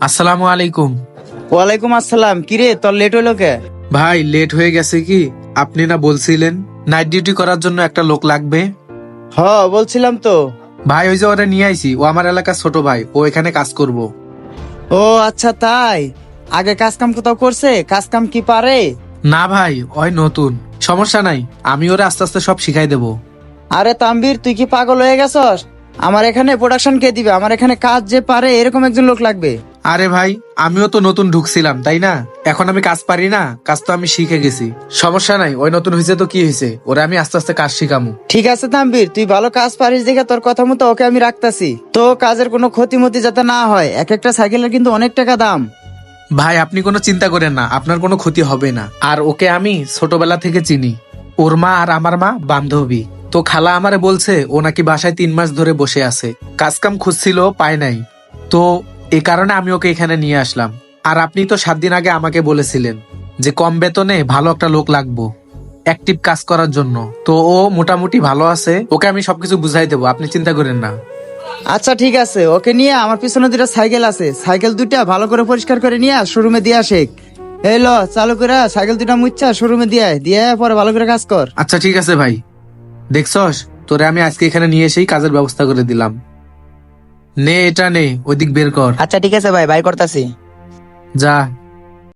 আসসালামু আলাইকুম। ওয়ালাইকুম আসসালাম। কিরে তোর লেট হইলো কে? ভাই লেট হয়ে গেছে কি, আপনি না বলছিলেন নাইট ডিউটি করার জন্য একটা লোক লাগবে? বলছিলাম তো। ভাই ওই যে ওরা নিয়ে আইছি, ও আমার এলাকার ছোট ভাই, ও এখানে কাজ করব। ও আচ্ছা তাই। আগে কাজ কাম কোথাও করছে? কাজ কাম কি পারে? না ভাই, ওই নতুন। সমস্যা নাই, আমি ওরা আস্তে আস্তে সব শিখাই দেব। আরে তাম্বির, তুই কি পাগল হয়ে গেছস? আমার এখানে প্রোডাকশন কে দিবে? আমার এখানে কাজ যে পারে এরকম একজন লোক লাগবে। আরে ভাই, আমিও তো নতুন ঢুকছিলাম তাই না, এখন আমি কাজ পারি না, কাজ তো আমি শিখে গেছি। সমস্যা নাই, ওই নতুন হয়েছে তো কি হয়েছে, ওরা আমি আস্তে আস্তে কাজ শিখামু। ঠিক আছে তাম্বির, তুই ভালো কাজ পারিস দেখে তোর কথা মতো ওকে আমি রাখতাছি। তো কাজের কোনো ক্ষতিমতি যাতে না হয়। এক একটা সাইকেলের কিন্তু অনেক টাকা দাম। ভাই আপনি কোনো চিন্তা করেন না, আপনার কোনো ক্ষতি হবে না। আর ওকে আমি ছোটবেলা থেকে চিনি, ওর মা আর আমার মা বান্ধবী। তো খালা আমারে বলছে ও নাকি বাসায় 3 মাস ধরে বসে আছে, কাজ কাম খুঁজছিল, পায় নাই। তো এ কারণে আমি ওকে এখানে নিয়ে আসলাম। আর আপনি তো 7 দিন আগে আমাকে বলেছিলেন যে কম বেতনে ভালো একটা লোক লাগবো অ্যাক্টিভ কাজ করার জন্য। তো ও মোটামুটি ভালো আছে, ওকে আমি সবকিছু বুঝাই দেবো, আপনি চিন্তা করেন না। আচ্ছা ঠিক আছে, ওকে নিয়ে আমার পিছনে দুটো সাইকেল আছে, সাইকেল দুইটা ভালো করে পরিষ্কার করে নিয়ে শোরুমে দিয়ে আসে। এই ল, চালু করে সাইকেল দুটা মুচ্ছা শোরুমে দিয়ে পরে ভালো করে কাজ কর। আচ্ছা ঠিক আছে ভাই, দেখছস তোরে আমি আজকে এখানে নিয়ে এসেই কাজের ব্যবস্থা করে দিলাম। নে এটা নে, ওইদিক বের কর। আচ্ছা ঠিক আছে ভাই, বাই করতাছি। যা।